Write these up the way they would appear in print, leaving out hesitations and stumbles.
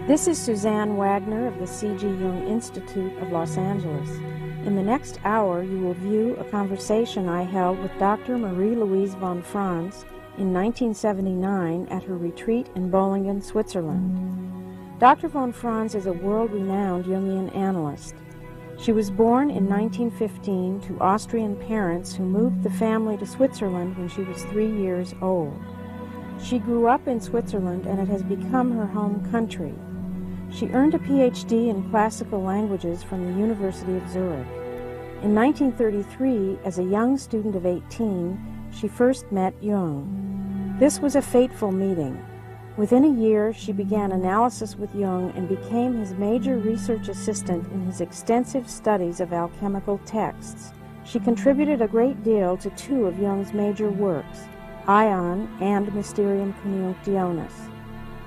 This is Suzanne Wagner of the C.G. Jung Institute of Los Angeles. In the next hour, you will view a conversation I held with Dr. Marie-Louise von Franz in 1979 at her retreat in Bollingen, Switzerland. Dr. von Franz is a world-renowned Jungian analyst. She was born in 1915 to Austrian parents who moved the family to Switzerland when she was 3 years old. She grew up in Switzerland and it has become her home country. She earned a PhD in classical languages from the University of Zurich. In 1933, as a young student of 18, she first met Jung. This was a fateful meeting. Within a year, she began analysis with Jung and became his major research assistant in his extensive studies of alchemical texts. She contributed a great deal to two of Jung's major works, Ion and Mysterium Conjunctionis.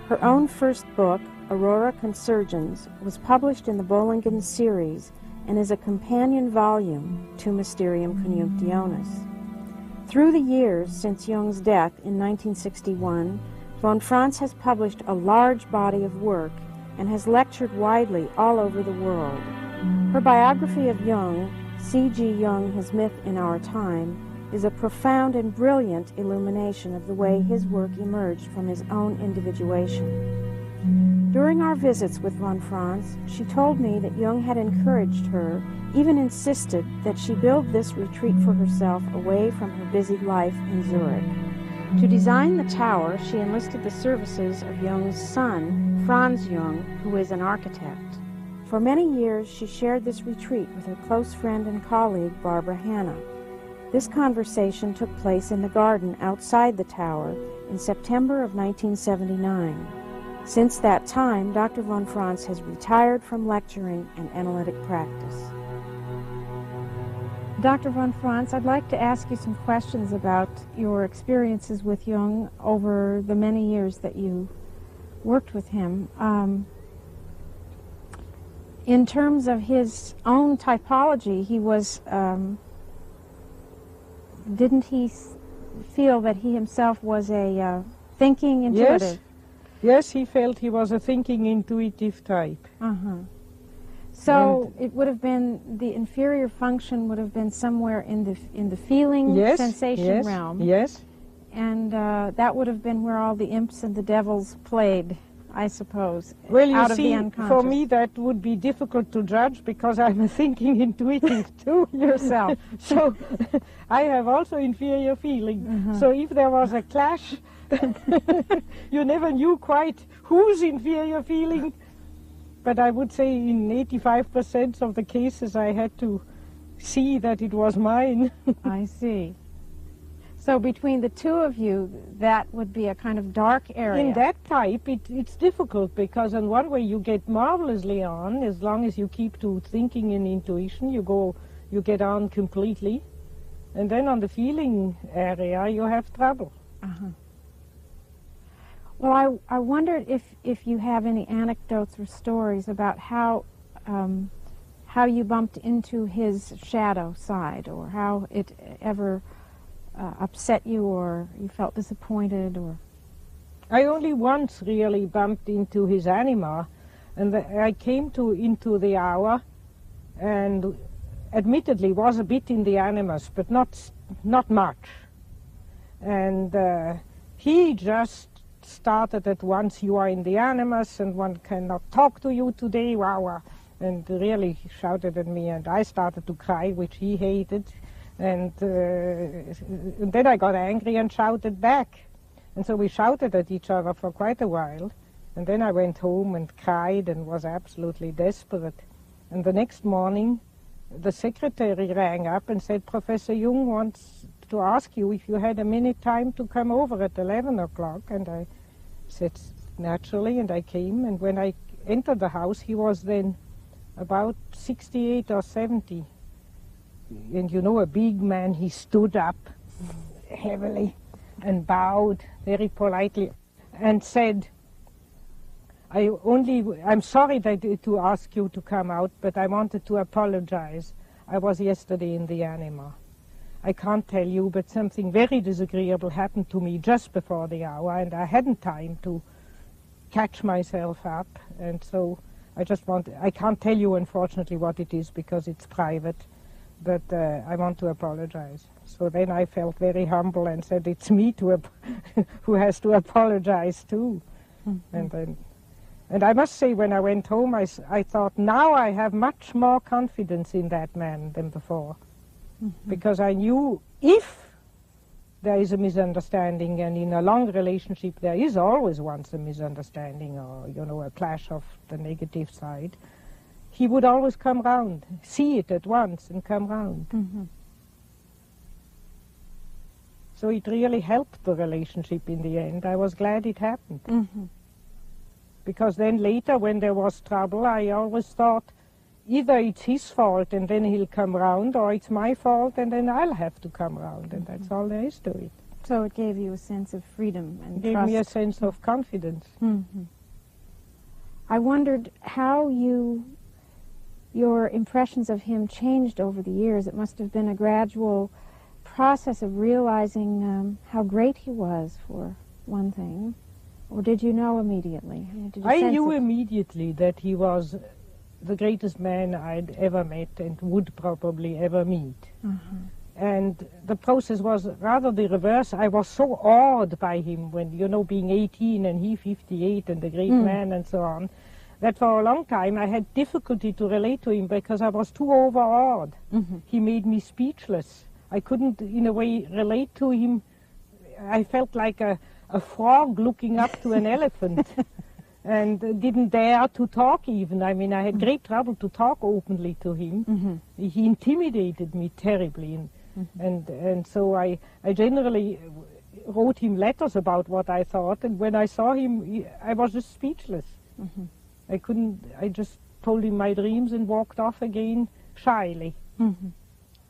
Her own first book, Aurora Consurgens, was published in the Bollingen series and is a companion volume to Mysterium Conjunctionis. Through the years since Jung's death in 1961, von Franz has published a large body of work and has lectured widely all over the world. Her biography of Jung, C.G. Jung, His Myth in Our Time, is a profound and brilliant illumination of the way his work emerged from his own individuation. During our visits with von Franz, she told me that Jung had encouraged her, even insisted that she build this retreat for herself away from her busy life in Zurich. To design the tower, she enlisted the services of Jung's son, Franz Jung, who is an architect. For many years, she shared this retreat with her close friend and colleague, Barbara Hanna. This conversation took place in the garden outside the tower in September of 1979. Since that time, Dr. von Franz has retired from lecturing and analytic practice. Dr. von Franz, I'd like to ask you some questions about your experiences with Jung over the many years that you worked with him. In terms of his own typology, he was, didn't he feel that he himself was a thinking intuitive? Yes, he felt he was a thinking intuitive type. So it would have been, the inferior function would have been somewhere in the feeling sensation realm. Yes. And that would have been where all the imps and the devils played, I suppose. Well, you out see, of the unconscious. for me that would be difficult to judge because I'm a thinking intuitive too. Yourself. So I have also inferior feeling. So if there was a clash, you never knew quite whose inferior feeling. But I would say in 85% of the cases I had to see that it was mine. I see. So between the two of you, that would be a kind of dark area. In that type, it's difficult because in one way you get marvelously on as long as you keep to thinking and intuition. You get on completely. And then on the feeling area, you have trouble. Well, I wondered if you have any anecdotes or stories about how you bumped into his shadow side, or how it ever upset you, or you felt disappointed, or... I only once really bumped into his anima, and I came into the hour, and admittedly was a bit in the animus, but not much. And he just started at once, "You are in the animus, and one cannot talk to you today, wow," and really shouted at me, and I started to cry, which he hated. And then I got angry and shouted back. And so we shouted at each other for quite a while. And then I went home and cried and was absolutely desperate. And the next morning, the secretary rang up and said, "Professor Jung wants to ask you if you had a minute time to come over at 11 o'clock. And I said, naturally, and I came. And when I entered the house, he was then about 68 or 70. And you know, a big man, he stood up heavily and bowed very politely and said, I'm sorry to ask you to come out, but I wanted to apologize. I was yesterday in the anima. I can't tell you, but something very disagreeable happened to me just before the hour, and I hadn't time to catch myself up, and so I can't tell you unfortunately what it is because it's private, but I want to apologize. So then I felt very humble and said it's me who has to apologize too. Mm-hmm. And I must say, when I went home, I thought, now I have much more confidence in that man than before. Mm-hmm. Because I knew if there is a misunderstanding, and in a long relationship there is always once a misunderstanding or, you know, a clash of the negative side, he would always come round, see it at once and come round. Mm-hmm. So it really helped the relationship in the end. I was glad it happened. Mm-hmm. Because then later when there was trouble, I always thought either it's his fault and then he'll come round, or it's my fault and then I'll have to come round, and that's all there is to it. So it gave you a sense of freedom and trust. It gave me a sense of confidence. Mm-hmm. I wondered how your impressions of him changed over the years. It must have been a gradual process of realizing how great he was, for one thing. Or did you know immediately? I knew immediately that he was the greatest man I'd ever met and would probably ever meet. Uh-huh. And the process was rather the reverse. I was so awed by him when, you know, being 18 and he 58 and a great man and so on, that for a long time I had difficulty to relate to him because I was too overawed. Mm-hmm. He made me speechless. I couldn't, in a way, relate to him. I felt like a frog looking up to an elephant. And didn't dare to talk even. I mean, I had great trouble to talk openly to him. Mm-hmm. He intimidated me terribly. And so I generally wrote him letters about what I thought. And when I saw him, I was just speechless. Mm-hmm. I just told him my dreams and walked off again shyly. Mm-hmm.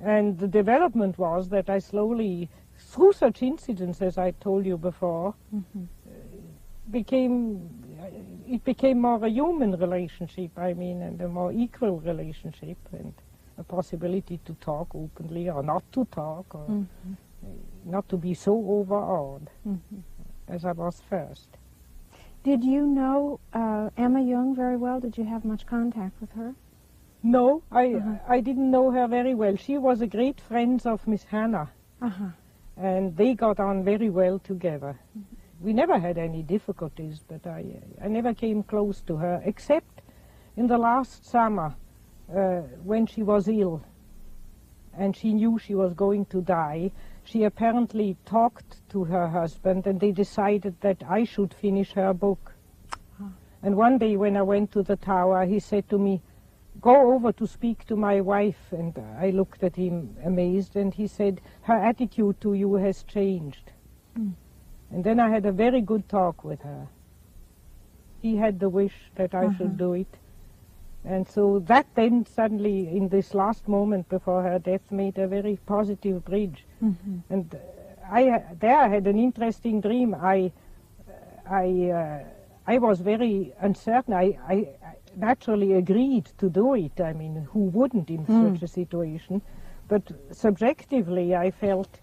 And the development was that I slowly, through such incidents as I told you before, mm-hmm. It became more a human relationship, I mean, and a more equal relationship, and a possibility to talk openly or not to talk, or mm-hmm. not to be so overawed mm-hmm. as I was first. Did you know Emma Jung very well? Did you have much contact with her? No, I didn't know her very well. She was a great friend of Miss Hannah, and they got on very well together. Mm-hmm. We never had any difficulties, but I never came close to her, except in the last summer when she was ill and she knew she was going to die. She apparently talked to her husband, and they decided that I should finish her book. And one day when I went to the tower, he said to me, "Go over to speak to my wife." And I looked at him amazed, and he said, "Her attitude to you has changed." Mm. And then I had a very good talk with her. He had the wish that I should do it. And so that then suddenly, in this last moment before her death, made a very positive bridge. Mm-hmm. And I had an interesting dream. I was very uncertain. I naturally agreed to do it. I mean, who wouldn't in such a situation? But subjectively, I felt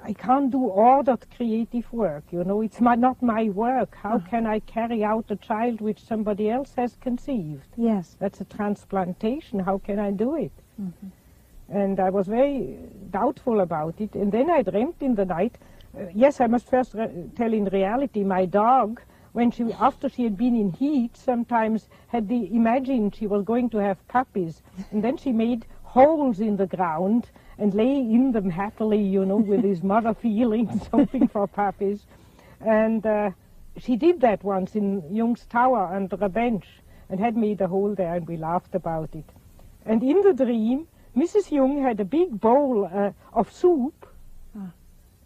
I can't do ordered creative work, you know. It's not my work. How can I carry out a child which somebody else has conceived? Yes. That's a transplantation. How can I do it? Mm-hmm. And I was very doubtful about it. And then I dreamt in the night. Yes, I must first tell in reality, my dog, after she had been in heat, sometimes had imagined she was going to have puppies. And then she made holes in the ground and lay in them happily, you know, with his mother feeling something for puppies. And she did that once in Jung's tower under a bench and had made a hole there, and we laughed about it. And in the dream, Mrs. Jung had a big bowl of soup,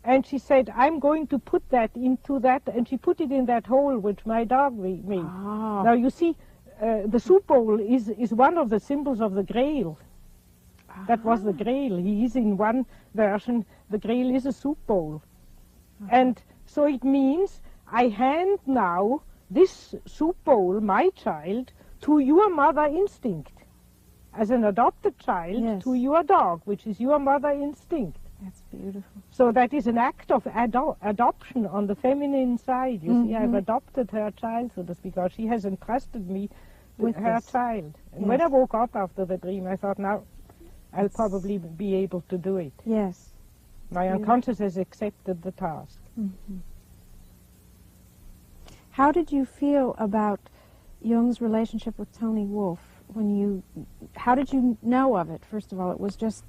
and she said, "I'm going to put that into that," and she put it in that hole which my dog made. Oh. Now you see, the soup bowl is one of the symbols of the Grail. That was the Grail. He is in one version, the Grail is a soup bowl. And so it means I hand now this soup bowl, my child, to your mother instinct. As an adopted child, to your dog, which is your mother instinct. That's beautiful. So that is an act of adoption on the feminine side. You see, I've adopted her child, so to speak, or she has entrusted me with her child. And when I woke up after the dream, I thought, now, I'll probably be able to do it. Yes. My unconscious has accepted the task. How did you feel about Jung's relationship with Tony Wolff? How did you know of it? First of all, it was just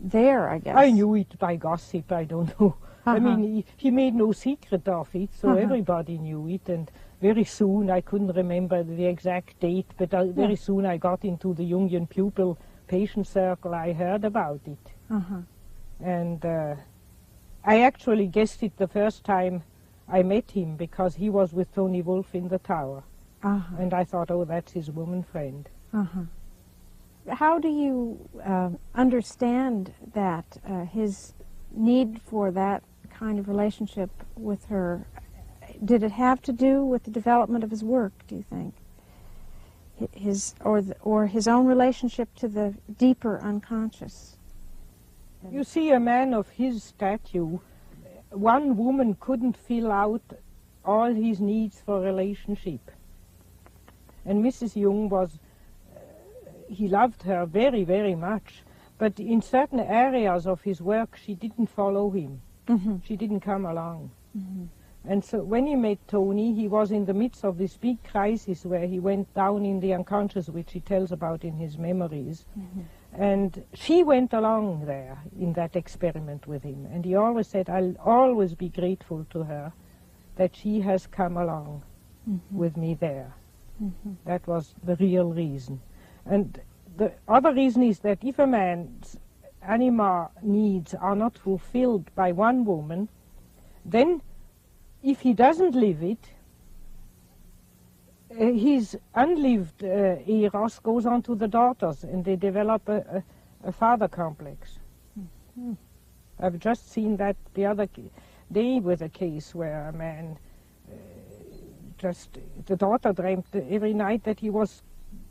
there, I guess. I knew it by gossip, I don't know. I mean, he made no secret of it, so everybody knew it, and very soon, I couldn't remember the exact date, but very soon I got into the Jungian pupil patient circle, I heard about it. And I actually guessed it the first time I met him, because he was with Tony Wolff in the tower. And I thought, oh, that's his woman friend. How do you understand that, his need for that kind of relationship with her? Did it have to do with the development of his work, do you think? Or his own relationship to the deeper unconscious? You see, a man of his stature, one woman couldn't fill out all his needs for relationship. And Mrs. Jung was, he loved her very, very much, but in certain areas of his work she didn't follow him. She didn't come along. And so when he met Tony, he was in the midst of this big crisis where he went down in the unconscious, which he tells about in his memories. And she went along there in that experiment with him. And he always said, I'll always be grateful to her that she has come along with me there. That was the real reason. And the other reason is that if a man's anima needs are not fulfilled by one woman, then if he doesn't live it, his unlived eros goes on to the daughters, and they develop a father complex. I've just seen that the other day with a case where a man the daughter dreamt every night that he was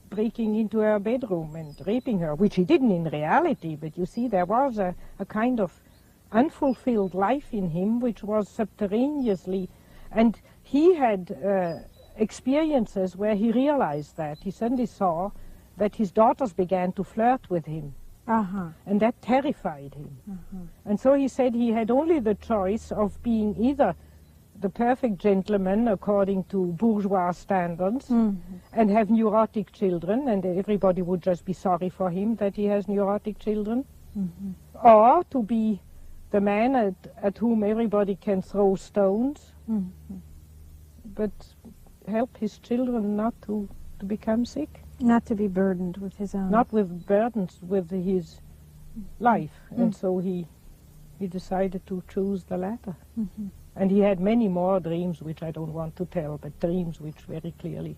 breaking into her bedroom and raping her, which he didn't in reality, but you see, there was a kind of unfulfilled life in him which was subterraneously, and he had experiences where he realized that. He suddenly saw that his daughters began to flirt with him, and that terrified him. And so he said he had only the choice of being either the perfect gentleman according to bourgeois standards and have neurotic children, and everybody would just be sorry for him that he has neurotic children, or to be the man at whom everybody can throw stones, but help his children not to become sick. Not to be burdened with his own. Not with burdens with his life. And so he decided to choose the latter. And he had many more dreams, which I don't want to tell, but dreams which very clearly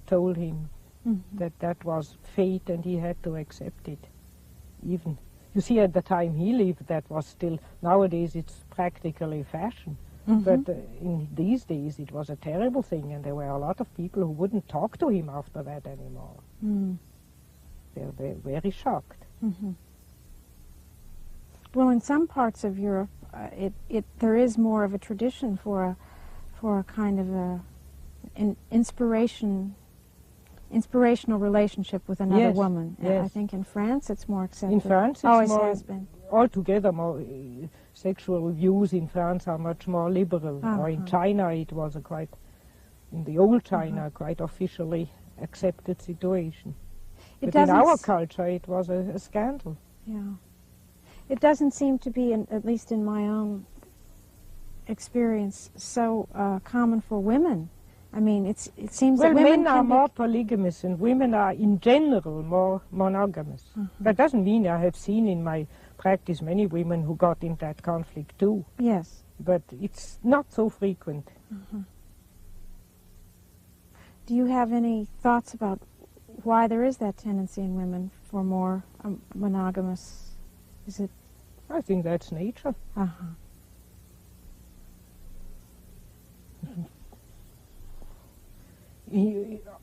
told him that that was fate and he had to accept it. Even, you see, at the time he lived, that was still, nowadays it's practically fashion. But in these days it was a terrible thing, and there were a lot of people who wouldn't talk to him after that anymore. They were very shocked. Well, in some parts of Europe, there is more of a tradition for a kind of an inspirational relationship with another woman. I think in France it's more accepted. In France it's always more, has been. Altogether more sexual views in France are much more liberal. Or in China it was in the old China, quite officially accepted situation. But in our culture it was a scandal. Yeah. It doesn't seem to be, at least in my own experience, so common for women. I mean, it seems that women men are more polygamous and women are in general more monogamous. That doesn't mean I have seen in my practice many women who got in that conflict too. Yes. But it's not so frequent. Do you have any thoughts about why there is that tendency in women for more monogamous? Is it? I think that's nature.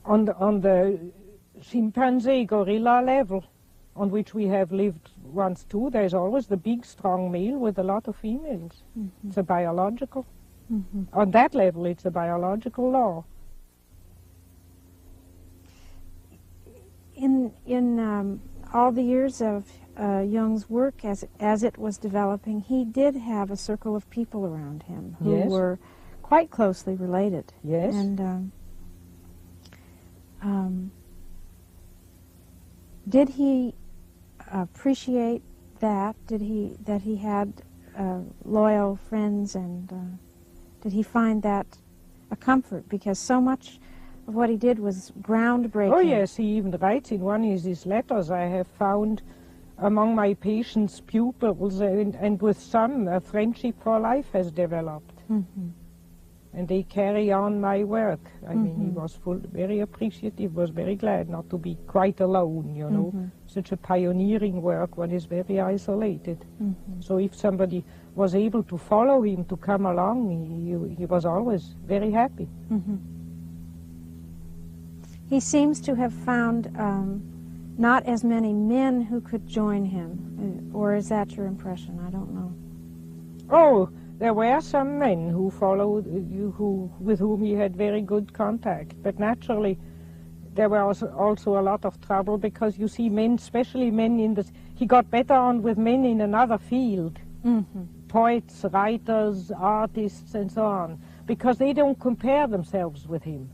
On the chimpanzee gorilla level, on which we have lived ones too. There's always the big, strong male with a lot of females. It's a biological. On that level, it's a biological law. In all the years of Jung's work as it was developing, he did have a circle of people around him who were quite closely related. Yes. And did he appreciate that? That he had loyal friends, and did he find that a comfort? Because so much of what he did was groundbreaking. Oh yes, he even writes in one of his letters, I have found among my patients pupils, and with some a friendship for life has developed. And they carry on my work. I mean, he was very appreciative, was very glad not to be quite alone, you know. Such a pioneering work, one is very isolated. So if somebody was able to follow him, to come along, he was always very happy. He seems to have found not as many men who could join him, or is that your impression? I don't know. Oh, there were some men who followed, with whom he had very good contact, but naturally there was also a lot of trouble, because you see men, especially men he got better on with men in another field, poets, writers, artists, and so on, because they don't compare themselves with him.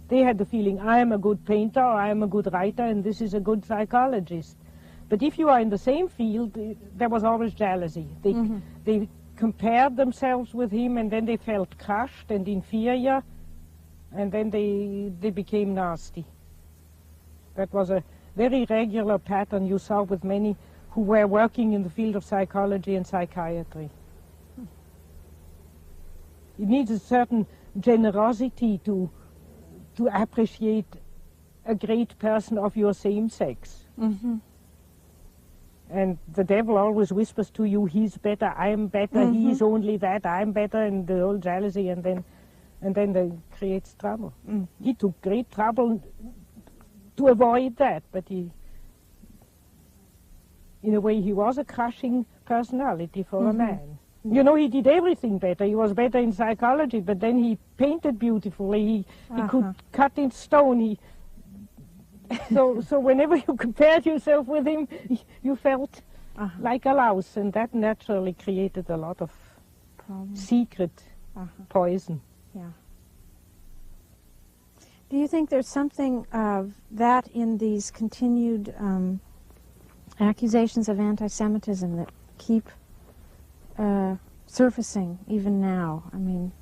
They had the feeling, I am a good painter, or I am a good writer, and this is a good psychologist. But if you are in the same field, there was always jealousy. They compared themselves with him, and then they felt crushed and inferior, and then they became nasty. That was a very regular pattern you saw with many who were working in the field of psychology and psychiatry. It needs a certain generosity to appreciate a great person of your same sex. And the devil always whispers to you, he's better, I'm better, he's only that, I'm better, and the whole jealousy, and then that creates trouble. He took great trouble to avoid that, but in a way, he was a crushing personality for a man. You know, he did everything better. He was better in psychology, but then he painted beautifully. He could cut in stone. So whenever you compared yourself with him, you felt like a louse, and that naturally created a lot of secret poison. Yeah. Do you think there's something of that in these continued accusations of anti-Semitism that keep surfacing even now? I mean,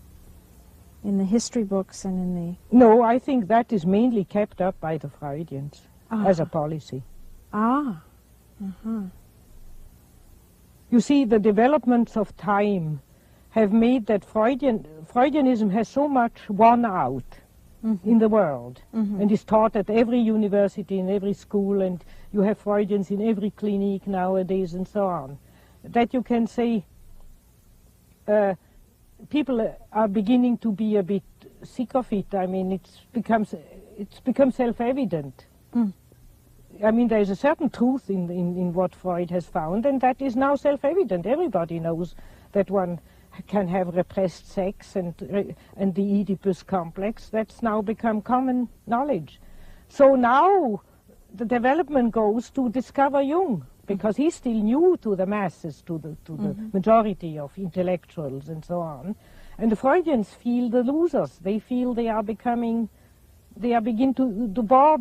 in the history books and in the... No, I think that is mainly kept up by the Freudians as a policy. You see, the developments of time have made that Freudianism has so much won out in the world, and is taught at every university, in every school, and you have Freudians in every clinic nowadays, and so on, that you can say people are beginning to be a bit sick of it. I mean, it's become self-evident. I mean, there is a certain truth in what Freud has found, and that is now self-evident. Everybody knows that one can have repressed sex and the Oedipus complex. That's now become common knowledge. So now the development goes to discover Jung, because he's still new to the masses, to the majority of intellectuals and so on. And the Freudians feel the losers. They feel they are begin to bore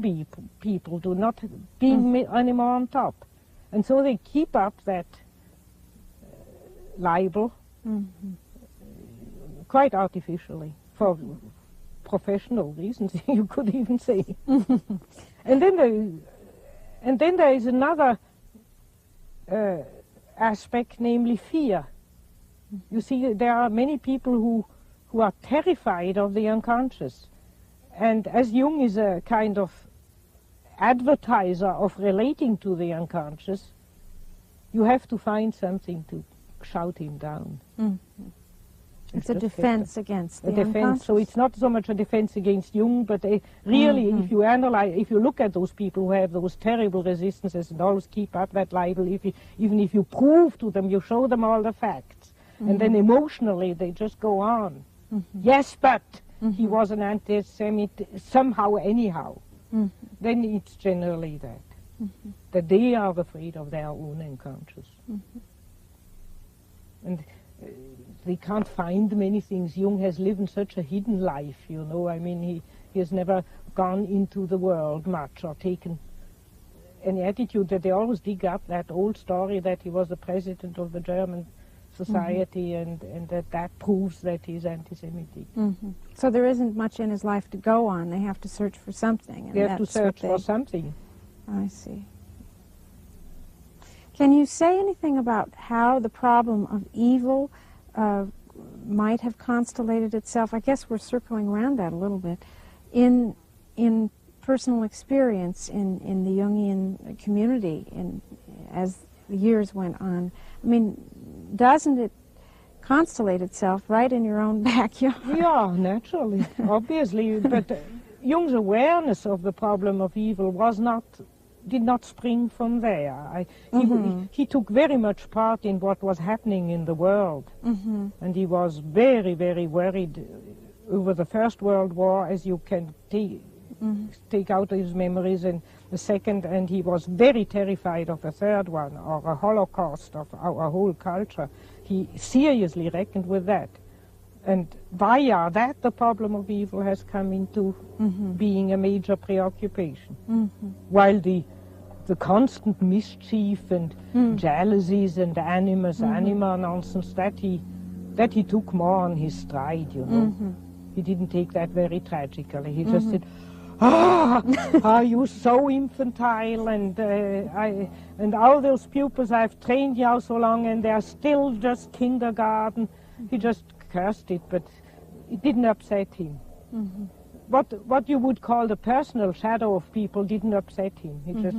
people, to not being anymore on top. And so they keep up that libel quite artificially, for professional reasons, you could even say. And then there is another aspect, namely fear. You see, there are many people who are terrified of the unconscious. And as Jung is a kind of advertiser of relating to the unconscious, you have to find something to shout him down. It's a defense against the defense. So it's not so much a defense against Jung, but really, if you analyze, if you look at those people who have those terrible resistances and always keep up that label, even if you prove to them, you show them all the facts, and then emotionally they just go on. Yes, but he was an anti-Semite somehow, anyhow. Then it's generally that they are afraid of their own unconscious. And they can't find many things. Jung has lived such a hidden life, you know. I mean, he has never gone into the world much or taken any attitude that they always dig up that old story that he was the president of the German society and that proves that he's anti-Semitic. So there isn't much in his life to go on. They have to search for something. And they have to search for something. I see. Can you say anything about how the problem of evil might have constellated itself? I guess we're circling around that a little bit. In personal experience in the Jungian community as the years went on, I mean, doesn't it constellate itself right in your own backyard? Yeah, naturally, obviously. But Jung's awareness of the problem of evil did not spring from there. He took very much part in what was happening in the world. And he was very, very worried over the First World War, as you can take out his memories, and the second, and he was very terrified of the third one, or a Holocaust of our whole culture. He seriously reckoned with that. And via that, the problem of evil has come into being a major preoccupation. While the constant mischief and jealousies and anima nonsense, that he took more on his stride, you know. He didn't take that very tragically. He just said, are you so infantile, and all those pupils I've trained now so long and they're still just kindergarten. He just cursed it, but it didn't upset him. What you would call the personal shadow of people didn't upset him. He just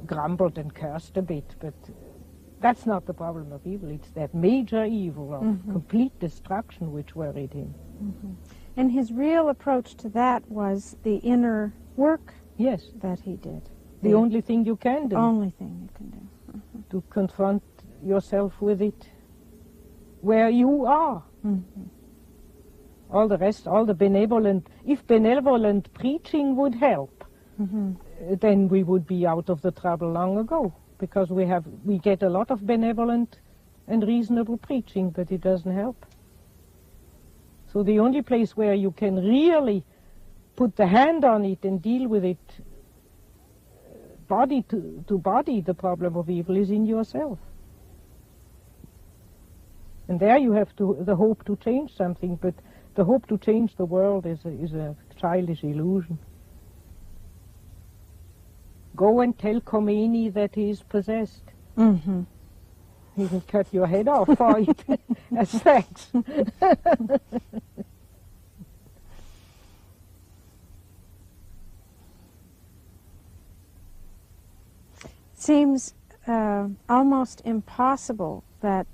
grumbled and cursed a bit, but that's not the problem of evil. It's that major evil of complete destruction which worried him. And his real approach to that was the inner work that he did. The only thing you can do. Only thing you can do. To confront yourself with it where you are. All the rest, all the benevolent, if benevolent preaching would help, then we would be out of the trouble long ago, because we get a lot of benevolent and reasonable preaching, but it doesn't help. So the only place where you can really put the hand on it and deal with it body to body, the problem of evil, is in yourself. And there you have the hope to change something, but the hope to change the world is a childish illusion. Go and tell Khomeini that he is possessed. He will cut your head off for it as thanks. Seems almost impossible that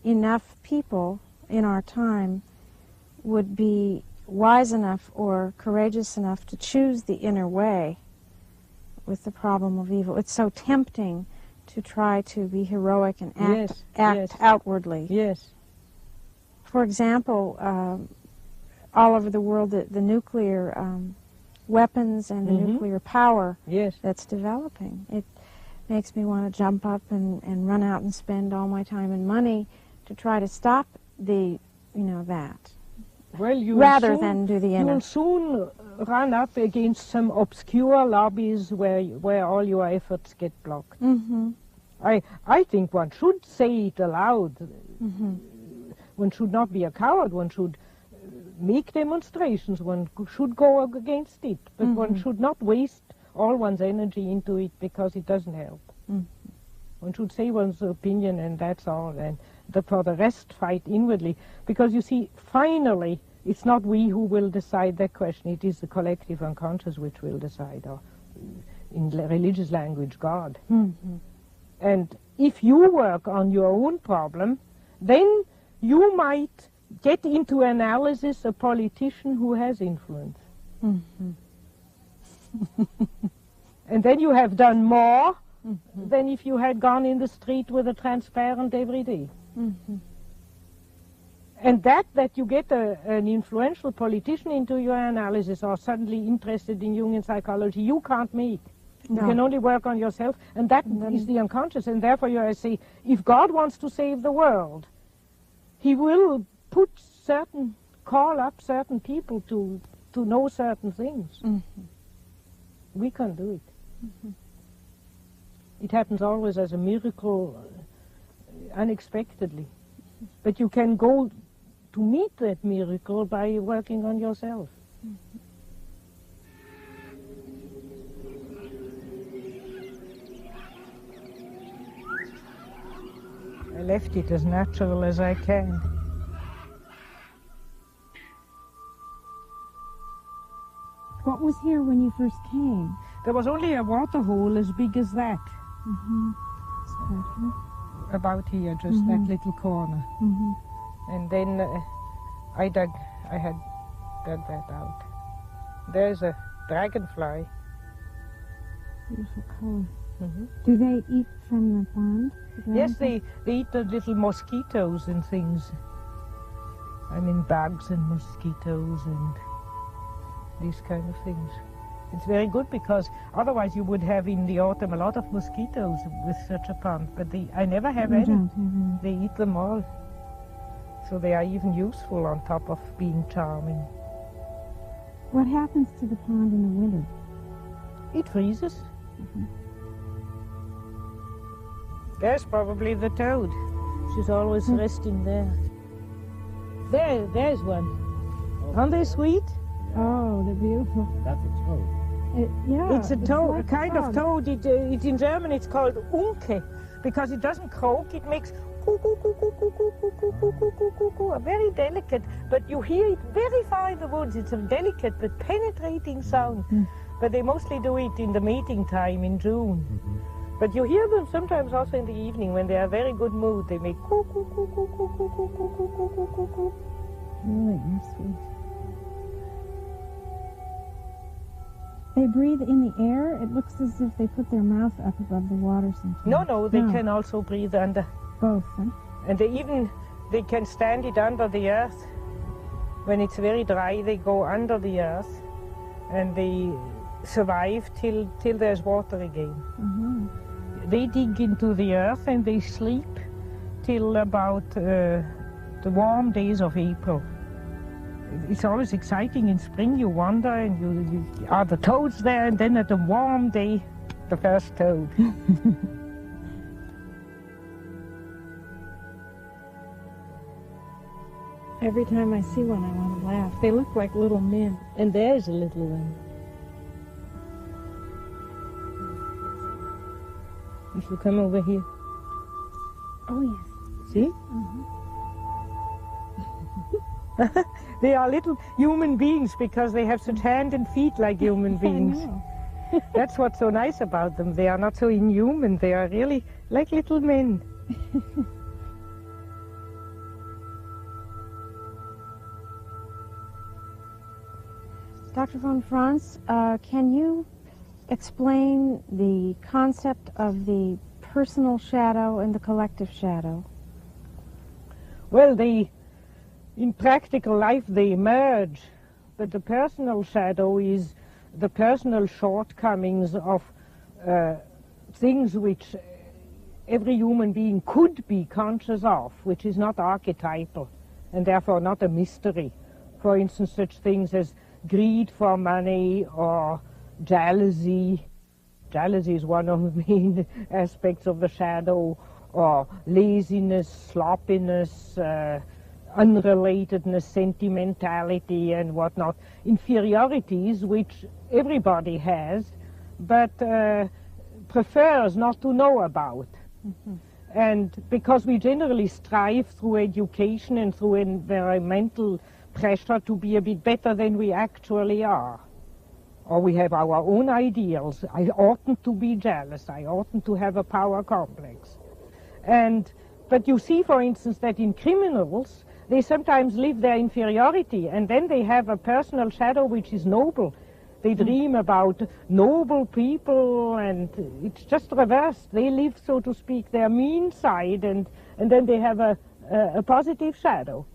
enough people in our time would be wise enough or courageous enough to choose the inner way with the problem of evil. It's so tempting to try to be heroic and act outwardly. Yes. For example, all over the world, the nuclear weapons and the nuclear power that's developing. It makes me want to jump up and run out and spend all my time and money to try to stop that. Well, rather than do the inner. You'll soon run up against some obscure lobbies where all your efforts get blocked. I think one should say it aloud. One should not be a coward. One should make demonstrations. One should go against it. But one should not waste all one's energy into it because it doesn't help. One should say one's opinion, and that's all. And for the rest, fight inwardly. Because you see, finally, it's not we who will decide that question. It is the collective unconscious which will decide, or in religious language, God. And if you work on your own problem, then you might get into analysis a politician who has influence. Mm-hmm. And then you have done more than if you had gone in the street with a transparent every day. Mm-hmm. And that you get an influential politician into your analysis or suddenly interested in Jungian psychology, you can't make. No. You can only work on yourself, and that is the unconscious. And therefore, I say, if God wants to save the world, He will call up certain people to know certain things. Mm-hmm. We can't do it. Mm-hmm. It happens always as a miracle, unexpectedly. Mm-hmm. But you can go to meet that miracle by working on yourself. Mm-hmm. I left it as natural as I can. What was here when you first came? There was only a water hole as big as that. Mm-hmm. About here, just that little corner. Mm-hmm. And then I had dug that out. There's a dragonfly. Beautiful color. Mm-hmm. Do they eat from the pond? Yes, they eat the little mosquitoes and things. I mean, bugs and mosquitoes and these kind of things. It's very good because otherwise you would have in the autumn a lot of mosquitoes with such a pond. But I never have any. Don't have any. They eat them all. So they are even useful on top of being charming. What happens to the pond in the winter? It freezes. Mm-hmm. There's probably the toad. She's always resting there. There's one. Aren't they sweet? Oh, they're beautiful. That's a toad. Yeah. It's a toad, like a kind of toad. It's in German it's called única, because it doesn't croak, it makes coo, coo, coo, coo, coo, coo, coo, coo, coo, coo, coo, coo, coo. Very delicate, but you hear it very far in the woods. It's a delicate but penetrating sound. But they mostly do it in the mating time in June. But you hear them sometimes also in the evening when they are very good mood. They make coo, coo, coo, coo, coo, coo, coo, coo, coo, coo, coo, coo. Really, they're sweet. They breathe in the air. It looks as if they put their mouth up above the water sometimes. No, they can also breathe under. Both, huh? And they can stand it under the earth. When it's very dry, they go under the earth and they survive till there's water again. Mm-hmm. They dig into the earth and they sleep till about the warm days of April. It's always exciting in spring. You wander and you are the toads there, and then at a warm day, the first toad. Every time I see one, I want to laugh. They look like little men. And there's a little one. If you come over here. Oh, yes. See? They are little human beings because they have such hands and feet like human beings. I know. That's what's so nice about them. They are not so inhuman. They are really like little men. Dr. von Franz, can you explain the concept of the personal shadow and the collective shadow? Well, in practical life they merge, but the personal shadow is the personal shortcomings of things which every human being could be conscious of, which is not archetypal and therefore not a mystery. For instance, such things as greed for money or jealousy. Jealousy is one of the main aspects of the shadow, or laziness, sloppiness, unrelatedness, sentimentality and whatnot. Inferiorities which everybody has, but prefers not to know about. And because we generally strive through education and through environmental pressure to be a bit better than we actually are. Or we have our own ideals. I oughtn't to be jealous. I oughtn't to have a power complex. But you see, for instance, that in criminals, they sometimes live their inferiority, and then they have a personal shadow which is noble. They dream about noble people, and it's just reversed. They live, so to speak, their mean side, and then they have a positive shadow.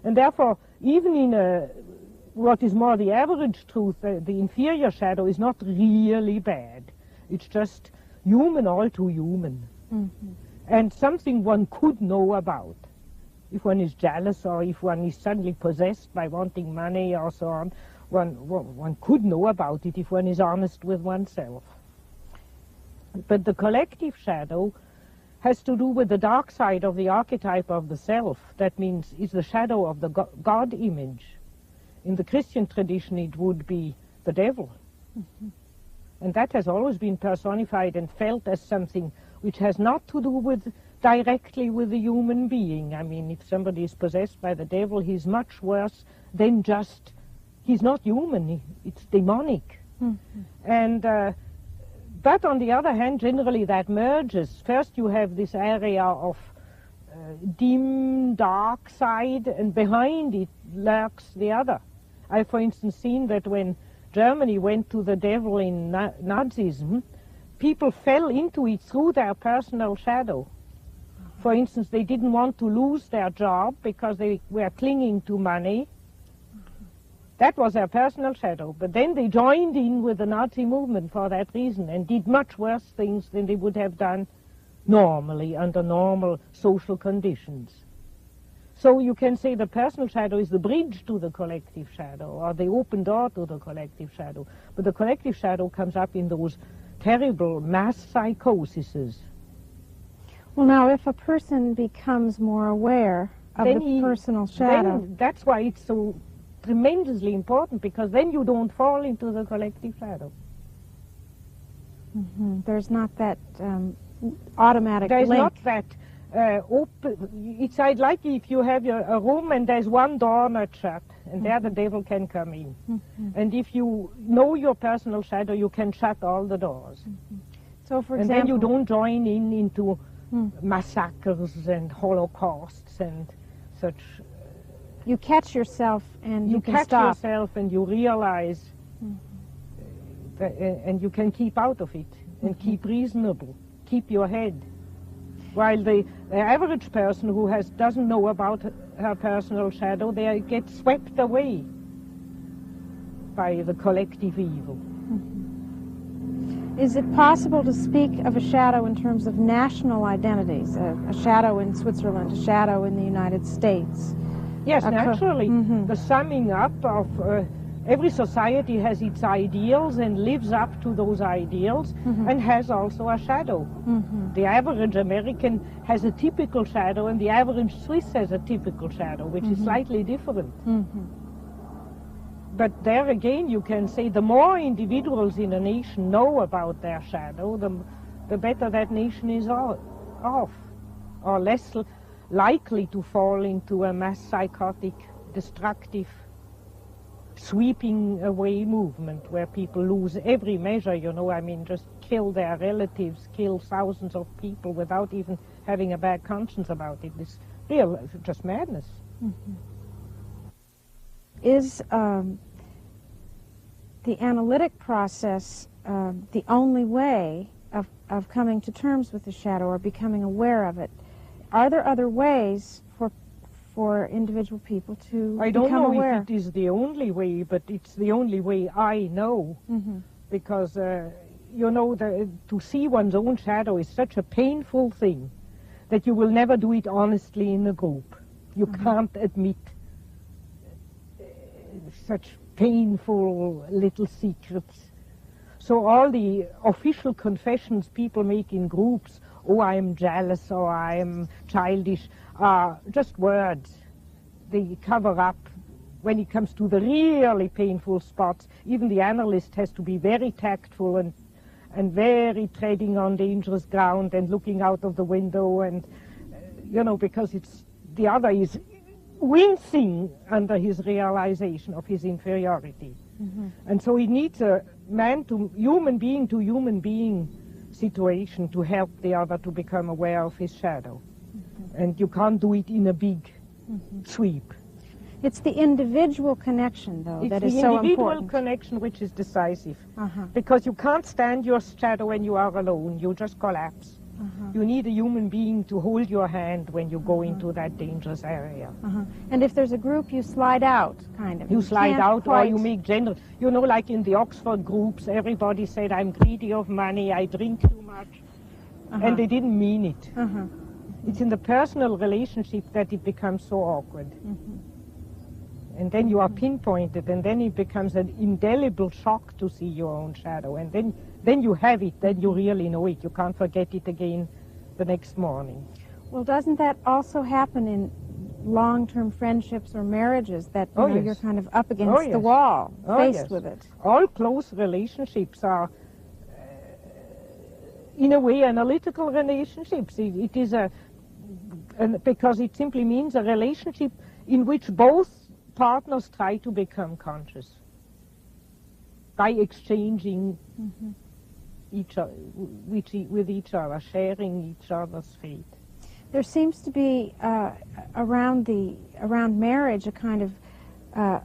And therefore, even in what is more the average truth, the inferior shadow is not really bad. It's just human, all too human. And something one could know about. If one is jealous, or if one is suddenly possessed by wanting money or so on, one could know about it if one is honest with oneself. But the collective shadow has to do with the dark side of the archetype of the self. That means it's the shadow of the God image. In the Christian tradition, it would be the devil. And that has always been personified and felt as something which has not to do directly with the human being. I mean, if somebody is possessed by the devil, he's much worse than just, he's not human, it's demonic. And but on the other hand, generally that merges. First you have this area of dim, dark side, and behind it lurks the other. I've, for instance, seen that when Germany went to the devil in Nazism, people fell into it through their personal shadow. For instance, they didn't want to lose their job because they were clinging to money. That was their personal shadow. But then they joined in with the Nazi movement for that reason and did much worse things than they would have done normally under normal social conditions. So you can say the personal shadow is the bridge to the collective shadow, or the open door to the collective shadow. But the collective shadow comes up in those terrible mass psychoses. Well, now, if a person becomes more aware of the personal shadow... Then that's why it's so tremendously important, because then you don't fall into the collective shadow. There's not that automatic There's link. not that open... It's like if you have a room and there's one door not shut, and there the devil can come in. And if you know your personal shadow, you can shut all the doors. So, for example... And then you don't join into massacres and holocausts and such. You catch yourself and you can catch stop. yourself and you realize and you can keep out of it and keep reasonable, keep your head. While the average person who doesn't know about her personal shadow, they get swept away by the collective evil. Is it possible to speak of a shadow in terms of national identities? A shadow in Switzerland, a shadow in the United States? Yes, naturally. The summing up of every society has its ideals and lives up to those ideals and has also a shadow. The average American has a typical shadow, and the average Swiss has a typical shadow, which is slightly different. But there again, you can say the more individuals in a nation know about their shadow, the better that nation is off, or less likely to fall into a mass psychotic, destructive, sweeping away movement where people lose every measure, you know, I mean, just kill their relatives, kill thousands of people without even having a bad conscience about it. It's real, just madness. Is the analytic process the only way of coming to terms with the shadow or becoming aware of it? Are there other ways for individual people to become aware? I don't know if it is the only way, but it's the only way I know. Because, you know, to see one's own shadow is such a painful thing that you will never do it honestly in a group. You can't admit such painful little secrets. So all the official confessions people make in groups, oh, I'm jealous or I'm childish, are just words. They cover up. When it comes to the really painful spots, even the analyst has to be very tactful and very treading on dangerous ground and looking out of the window, and, you know, because the other is wincing under his realization of his inferiority. And so he needs a human being situation to help the other to become aware of his shadow. And you can't do it in a big sweep. It's the individual connection, though, that is so important. It's the individual connection which is decisive. Because you can't stand your shadow when you are alone. You just collapse. You need a human being to hold your hand when you go into that dangerous area. And if there's a group, you slide out, kind of. You slide out or you make general. You know, like in the Oxford groups, everybody said, I'm greedy of money, I drink too much. And they didn't mean it. It's in the personal relationship that it becomes so awkward. And then you are pinpointed, and then it becomes an indelible shock to see your own shadow. And then you have it, then you really know it. You can't forget it again the next morning. Well, doesn't that also happen in long-term friendships or marriages, that you know, you're kind of up against the wall, faced with it? All close relationships are, in a way, analytical relationships. It is because it simply means a relationship in which both partners try to become conscious by exchanging with each other, sharing each other's fate. There seems to be around marriage a kind of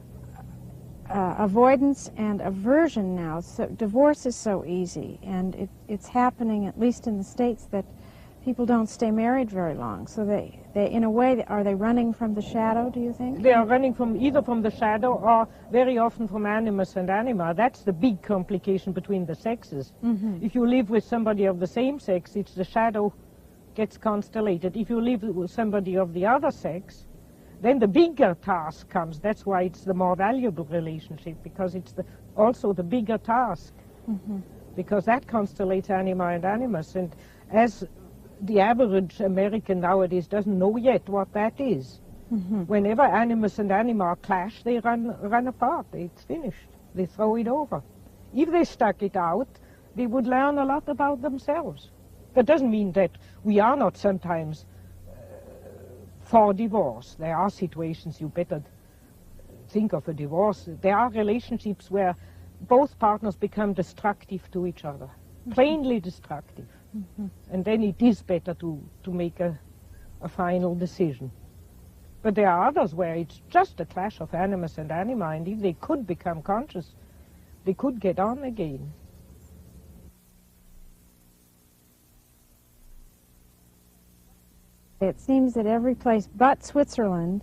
avoidance and aversion now. So divorce is so easy, and it's happening, at least in the States, that people don't stay married very long. So they in a way, are they running from the shadow, do you think? They are running either from the shadow or very often from animus and anima. That's the big complication between the sexes. If you live with somebody of the same sex, it's the shadow gets constellated. If you live with somebody of the other sex, then the bigger task comes. That's why it's the more valuable relationship, because it's also the bigger task. Because that constellates anima and animus. And as the average American nowadays doesn't know yet what that is. Whenever animus and anima clash, they run apart. It's finished. They throw it over. If they stuck it out, they would learn a lot about themselves. That doesn't mean that we are not sometimes for divorce. There are situations you better think of a divorce. There are relationships where both partners become destructive to each other, plainly destructive. And then it is better to make a final decision. But there are others where it's just a clash of animus and anima, and if they could become conscious, they could get on again. It seems that every place but Switzerland,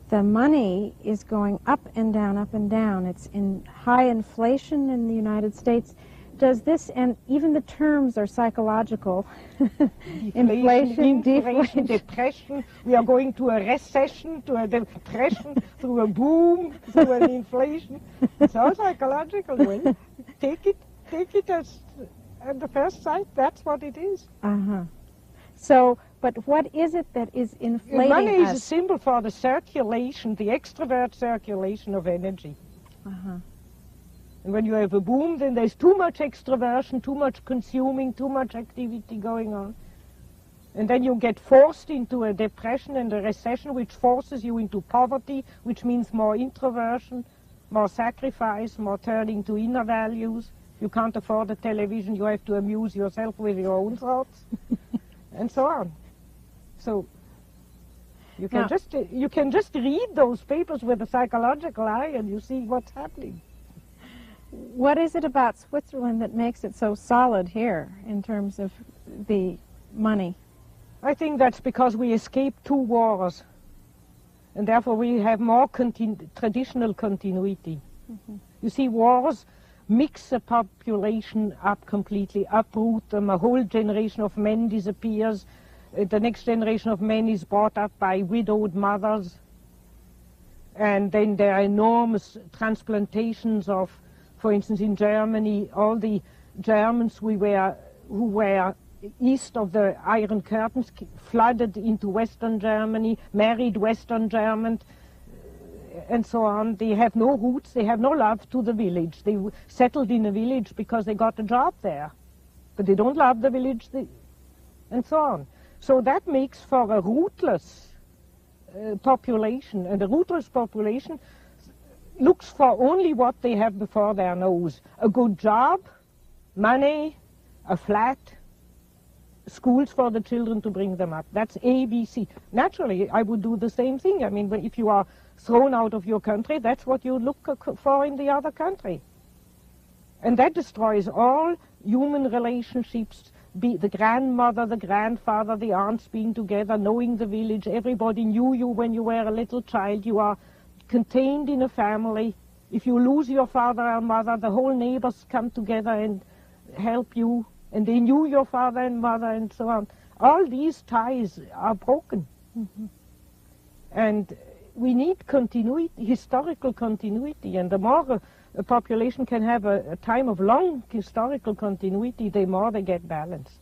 the money is going up and down, up and down. It's in high inflation in the United States. Does this, and even the terms are psychological, inflation, deflation, depression, we are going to a recession, to a depression, through a boom, through an inflation. It's all psychological. Well, take it as at the first sight, that's what it is. So, but what is it that is inflating Money us? is a symbol for the circulation, the extrovert circulation of energy. And when you have a boom, then there's too much extroversion, too much consuming, too much activity going on. And then you get forced into a depression and a recession, which forces you into poverty, which means more introversion, more sacrifice, more turning to inner values. You can't afford a television, you have to amuse yourself with your own thoughts, and so on. So you can just read those papers with a psychological eye and you see what's happening. What is it about Switzerland that makes it so solid here in terms of the money? I think that's because we escaped 2 wars, and therefore we have more traditional continuity. You see, wars mix a population up completely, uproot them. A whole generation of men disappears. The next generation of men is brought up by widowed mothers. And then there are enormous transplantations of, for instance, in Germany, all the Germans who were east of the Iron Curtains flooded into Western Germany, married Western Germans, and so on. They have no roots, they have no love to the village. They settled in a village because they got a job there, but they don't love the village, and so on. So that makes for a rootless population, and a rootless population looks for only what they have before their nose. A good job, money, a flat, schools for the children to bring them up. That's ABC. Naturally, I would do the same thing. I mean, if you are thrown out of your country, that's what you look for in the other country. And that destroys all human relationships, be the grandmother, the grandfather, the aunts being together, knowing the village. Everybody knew you when you were a little child. You are contained in a family. If you lose your father or mother, the whole neighbors come together and help you, and they knew your father and mother and so on. All these ties are broken. And we need continuity, historical continuity, and the more a population can have a time of long historical continuity, the more they get balanced.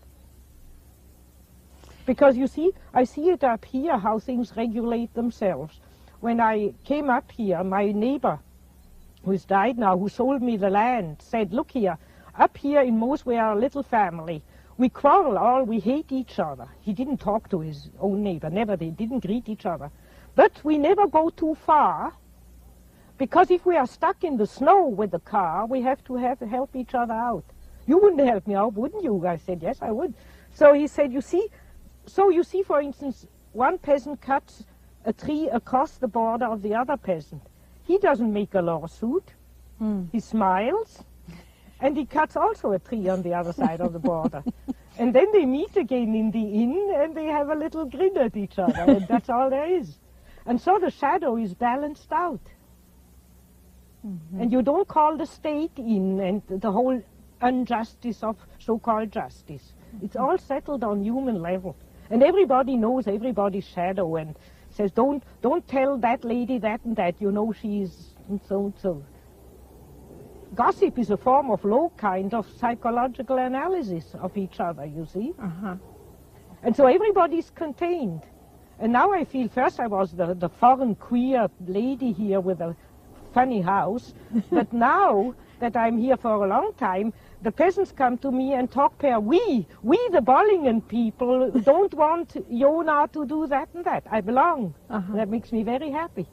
Because you see, I see it up here, how things regulate themselves. When I came up here, my neighbor, who's died now, who sold me the land, said, look here, up here in Moos we are a little family. We quarrel all, we hate each other. He didn't talk to his own neighbor, never, they didn't greet each other. But we never go too far, because if we are stuck in the snow with the car, we have to help each other out. You wouldn't help me out, wouldn't you? I said, yes, I would. So he said, you see, for instance, one peasant cuts a tree across the border of the other peasant. He doesn't make a lawsuit. He smiles, and he cuts also a tree on the other side of the border. And then they meet again in the inn, and they have a little grin at each other, and that's all there is. And so the shadow is balanced out. And you don't call the state in and the whole injustice of so-called justice. It's all settled on human level. And everybody knows everybody's shadow and says, don't tell that lady that and that, you know she's and so. Gossip is a form of low kind of psychological analysis of each other, you see. And so everybody's contained. And now I feel, first I was the foreign queer lady here with a funny house, but now that I'm here for a long time, the peasants come to me and talk we the Bollingen people don't want Jona to do that and that. I belong. That makes me very happy.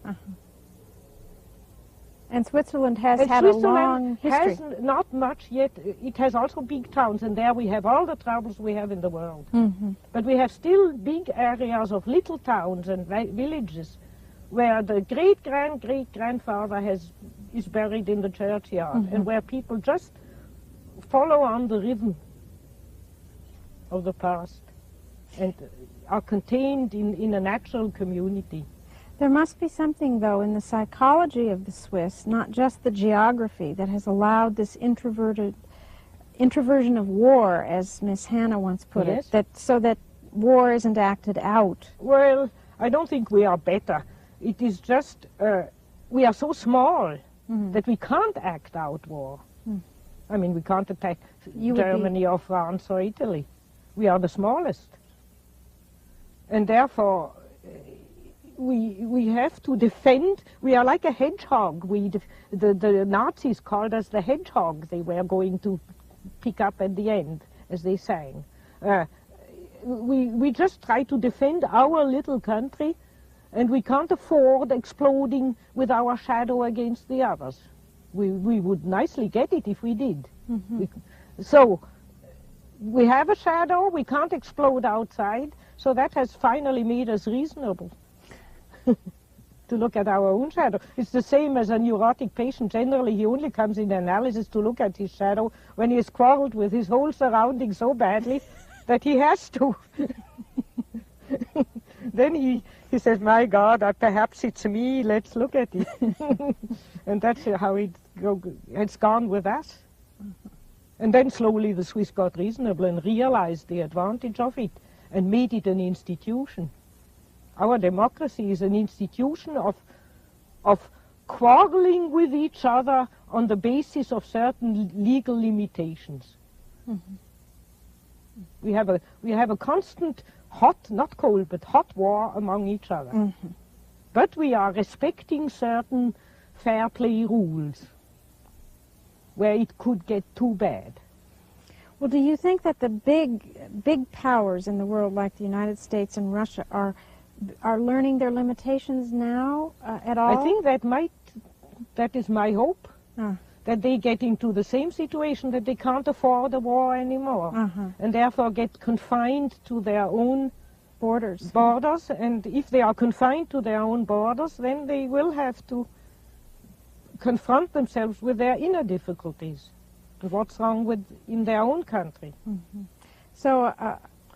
And Switzerland has had a long history. Has not much yet. It has also big towns, and there we have all the troubles we have in the world. But we have still big areas of little towns and villages where the great-grandfather is buried in the churchyard, and where people just follow on the rhythm of the past and are contained in a natural community. There must be something, though, in the psychology of the Swiss, not just the geography, that has allowed this introversion of war, as Miss Hannah once put it, so that war isn't acted out. Well, I don't think we are better. It is just, we are so small that we can't act out war. I mean, we can't attack Germany or France or Italy. We are the smallest. And therefore, we have to defend. We are like a hedgehog. The Nazis called us the hedgehog they were going to pick up at the end, as they sang. We just try to defend our little country, and we can't afford exploding with our shadow against the others. We would nicely get it if we did. So we have a shadow, we can't explode outside, so that has finally made us reasonable to look at our own shadow. It's the same as a neurotic patient. Generally, he only comes in analysis to look at his shadow when he has quarreled with his whole surrounding so badly that he has to. Then he says, my God, perhaps it's me, let's look at it. And that's how it's gone with us. And then slowly the Swiss got reasonable and realized the advantage of it and made it an institution. Our democracy is an institution of quarreling with each other on the basis of certain legal limitations. We have a constant hot, not cold, but hot war among each other. But we are respecting certain fair play rules where it could get too bad. Well, do you think that the big powers in the world, like the United States and Russia, are learning their limitations now at all? I think that is my hope. that they get into the same situation that they can't afford a war anymore, and therefore get confined to their own borders. And if they are confined to their own borders, then they will have to confront themselves with their inner difficulties, and what's wrong in their own country. So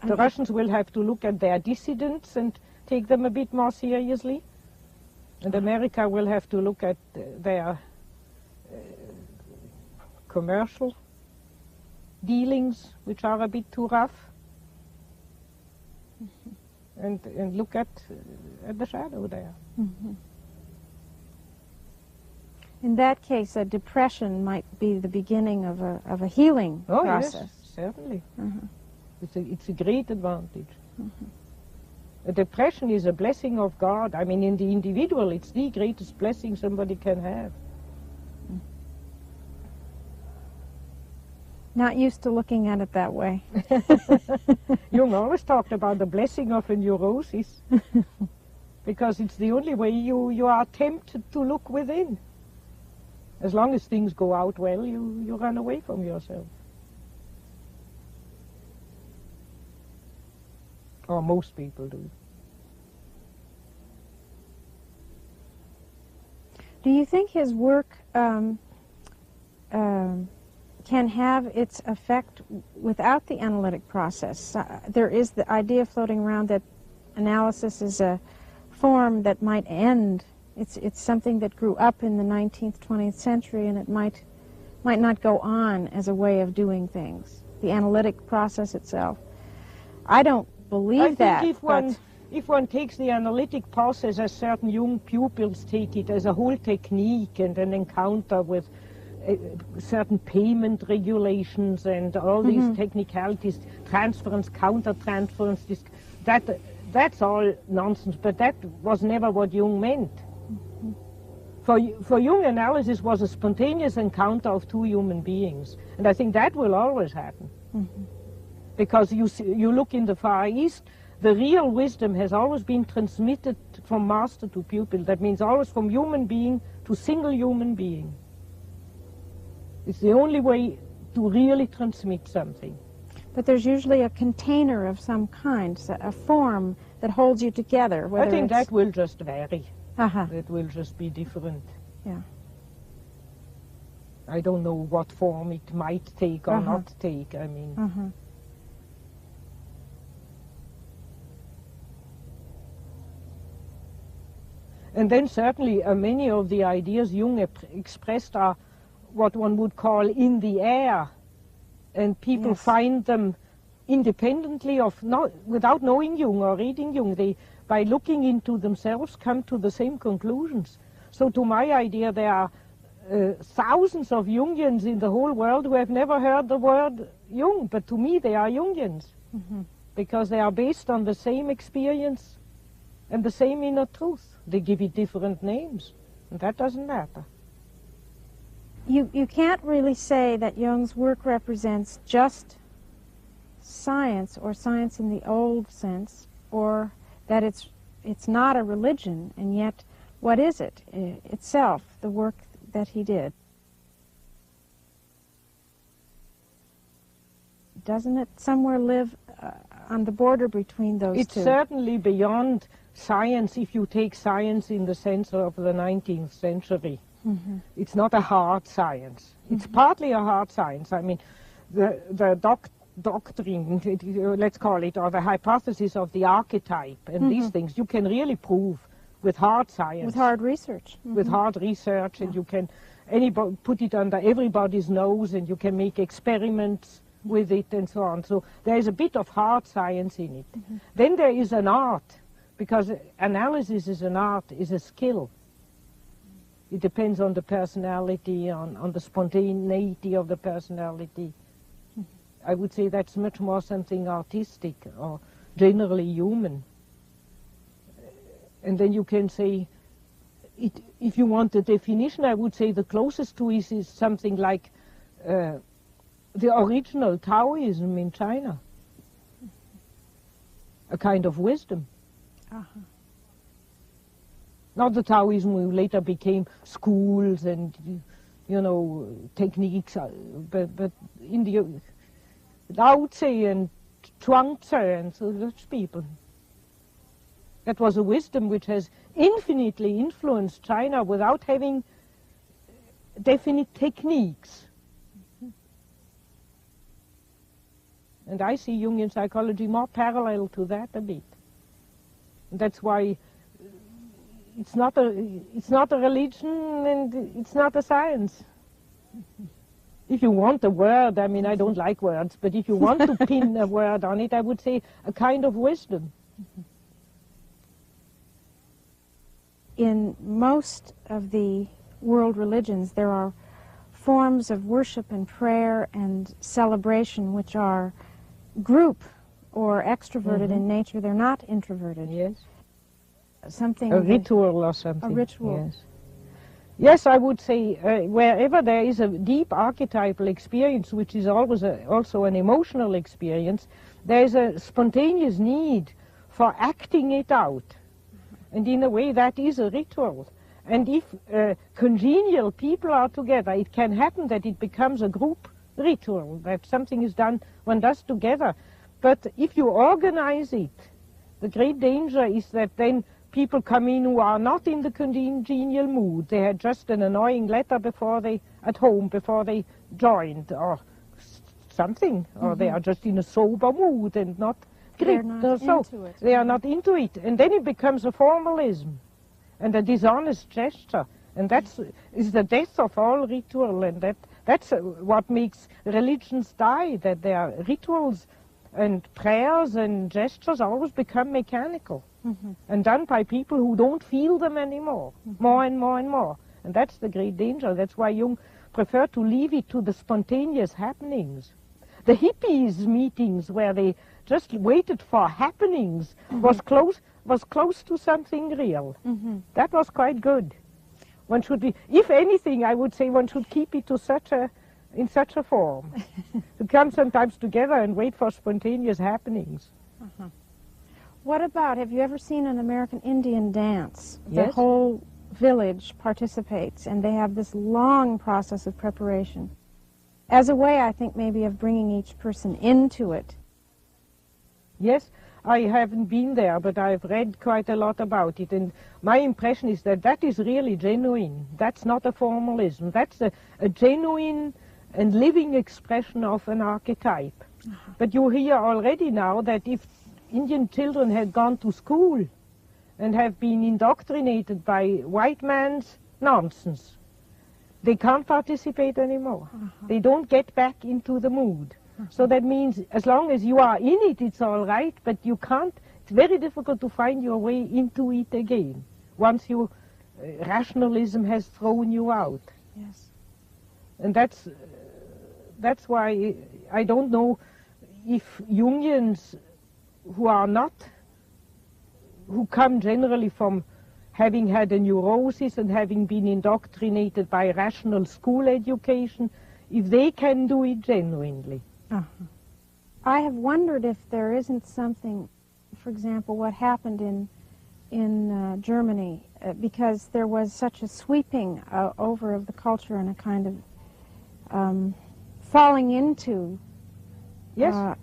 the Russians will have to look at their dissidents and take them a bit more seriously, and America will have to look at their commercial dealings, which are a bit too rough, and look at the shadow there. In that case, a depression might be the beginning of a healing process. Yes, certainly. It's a great advantage. A depression is a blessing of God. I mean, in the individual, it's the greatest blessing somebody can have. Not used to looking at it that way. Jung always talked about the blessing of a neurosis, because it's the only way you are tempted to look within. As long as things go out well, you run away from yourself. Or most people do. Do you think his work can have its effect without the analytic process? There is the idea floating around that analysis is a form that might end. It's something that grew up in the 19th, 20th century, and it might not go on as a way of doing things. The analytic process itself. I don't believe that. I think if one takes the analytic process as certain young pupils take it, as a whole technique and an encounter with certain payment regulations and all these technicalities, transference, counter-transference, that's all nonsense, but that was never what Jung meant. For Jung, analysis was a spontaneous encounter of two human beings, and I think that will always happen. Because you look in the Far East, the real wisdom has always been transmitted from master to pupil. That means always from human being to single human being. It's the only way to really transmit something. But there's usually a container of some kind, a form that holds you together. I think that will just vary. Uh-huh. It will just be different. Yeah. I don't know what form it might take or not take, I mean. And then certainly many of the ideas Jung expressed are what one would call in the air, and people find them independently of, without knowing Jung or reading Jung. They, by looking into themselves, come to the same conclusions. So to my idea, there are thousands of Jungians in the whole world who have never heard the word Jung, but to me they are Jungians, because they are based on the same experience and the same inner truth. They give it different names, and that doesn't matter. You can't really say that Jung's work represents just science, or science in the old sense, or that it's not a religion, and yet what is it itself, the work that he did? Doesn't it somewhere live on the border between those two? It's certainly beyond science, if you take science in the sense of the 19th century. It's not a hard science. It's partly a hard science. I mean, the doctrine, let's call it, or the hypothesis of the archetype and these things, you can really prove with hard science. With hard research. With hard research, and you can put it under everybody's nose, and you can make experiments with it and so on. So there is a bit of hard science in it. Then there is an art, because analysis is an art, is a skill. It depends on the personality, on the spontaneity of the personality. I would say that's much more something artistic or generally human. And then you can say, if you want a definition, I would say the closest to it is something like the original Taoism in China. A kind of wisdom. Not the Taoism who later became schools and you know, techniques, but in the Lao Tse and Chuang Tse and such people. That was a wisdom which has infinitely influenced China without having definite techniques. And I see Jungian psychology more parallel to that a bit. And that's why it's not a religion and it's not a science. If you want a word, I mean, I don't like words, but if you want to pin a word on it, I would say a kind of wisdom. In most of the world religions, there are forms of worship and prayer and celebration which are group or extroverted in nature. They're not introverted. Yes. Something a ritual or something. A ritual. Yes. Yes, I would say wherever there is a deep archetypal experience, which is always also an emotional experience, there is a spontaneous need for acting it out. And in a way, that is a ritual. And if congenial people are together, it can happen that it becomes a group ritual, that something is done, one does together. But if you organize it, the great danger is that then people come in who are not in the congenial mood. They had just an annoying letter at home before they joined, or something, or they are just in a sober mood and not gripped or so. They are not into it. And then it becomes a formalism and a dishonest gesture. And that is the death of all ritual, and that's what makes religions die, that their rituals and prayers and gestures always become mechanical and done by people who don't feel them anymore, more and more and more. And that's the great danger. That's why Jung preferred to leave it to the spontaneous happenings. The hippies meetings where they just waited for happenings was close to something real. That was quite good. One should be, if anything, I would say one should keep it to in such a form. To come sometimes together and wait for spontaneous happenings. What about, have you ever seen an American Indian dance? Yes. The whole village participates, and they have this long process of preparation. As a way, I think, maybe of bringing each person into it. Yes, I haven't been there, but I've read quite a lot about it, and my impression is that that is really genuine. That's not a formalism. That's a genuine and living expression of an archetype. But you hear already now that if Indian children had gone to school and have been indoctrinated by white man's nonsense, they can't participate anymore. They don't get back into the mood. So that means as long as you are in it, it's all right, but you can't, it's very difficult to find your way into it again once rationalism has thrown you out. Yes. And that's why I don't know if Jungians who come generally from having had a neurosis and having been indoctrinated by rational school education, if they can do it genuinely. I have wondered if there isn't something, for example, what happened in Germany, because there was such a sweeping over of the culture and a kind of falling into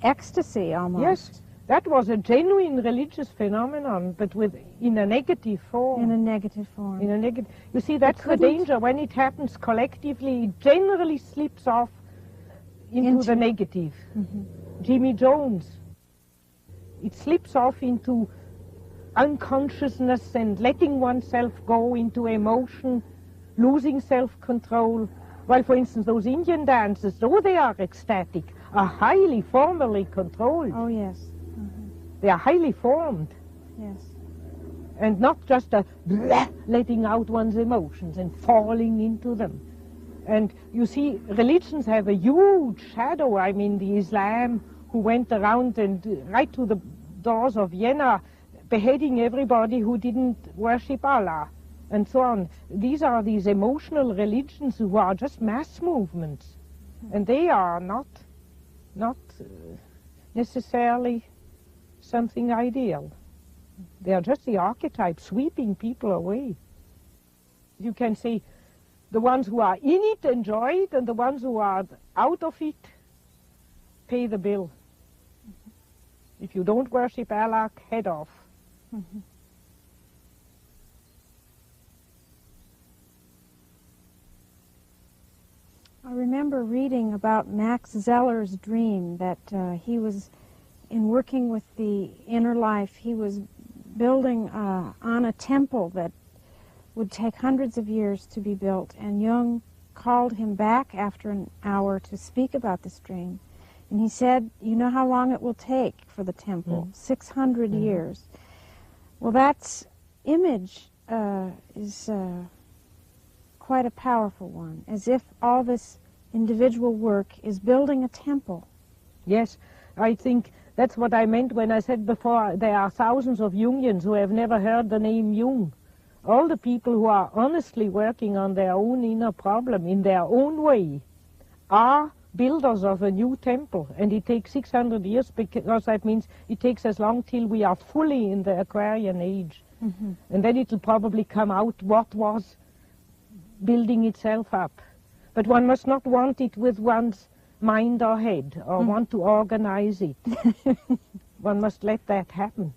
ecstasy almost. Yes, that was a genuine religious phenomenon, but in a negative form. In a negative form. You see, that's the danger. When it happens collectively, it generally slips off into the negative. Jimmy Jones. It slips off into unconsciousness and letting oneself go into emotion, losing self-control. While, for instance, those Indian dances, though they are ecstatic, are highly formally controlled. Oh, yes. They are highly formed. Yes. And not just letting out one's emotions and falling into them. And you see, religions have a huge shadow. I mean, the Islam who went around and right to the doors of Vienna beheading everybody who didn't worship Allah and so on. These are these emotional religions who are just mass movements. And they are not necessarily something ideal. They are just the archetype sweeping people away. You can say The ones who are in it enjoy it, and the ones who are out of it pay the bill. If you don't worship Allah, head off. I remember reading about Max Zeller's dream that he was, in working with the inner life, he was building on a temple that would take hundreds of years to be built, and Jung called him back after an hour to speak about this dream. And he said, you know how long it will take for the temple? 600 years. Well, that image is quite a powerful one, as if all this individual work is building a temple. Yes, I think that's what I meant when I said before there are thousands of Jungians who have never heard the name Jung. All the people who are honestly working on their own inner problem in their own way are builders of a new temple, and it takes 600 years because that means it takes as long till we are fully in the Aquarian age. And then it will probably come out what was building itself up. But one must not want it with one's mind or head, or want to organize it. One must let that happen.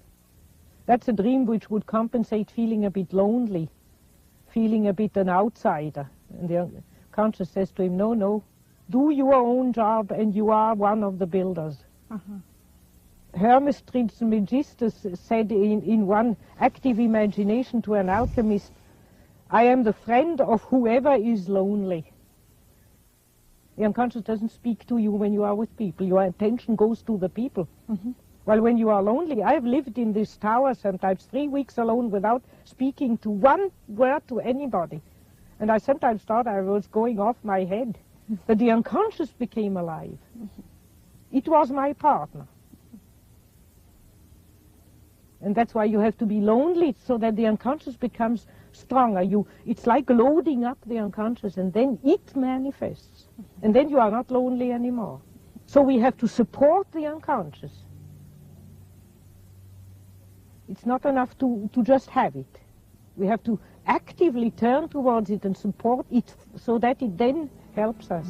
That's a dream which would compensate feeling a bit lonely, feeling a bit an outsider. And the unconscious says to him, no, no, do your own job and you are one of the builders. Hermes Trismegistus said in one active imagination to an alchemist, I am the friend of whoever is lonely. The unconscious doesn't speak to you when you are with people. Your attention goes to the people. Well, when you are lonely, I've lived in this tower sometimes 3 weeks alone without speaking to one word to anybody. And I sometimes thought I was going off my head. But the unconscious became alive. It was my partner. And that's why you have to be lonely, so that the unconscious becomes stronger. It's like loading up the unconscious, and then it manifests. And then you are not lonely anymore. So we have to support the unconscious. It's not enough to just have it. We have to actively turn towards it and support it so that it then helps us.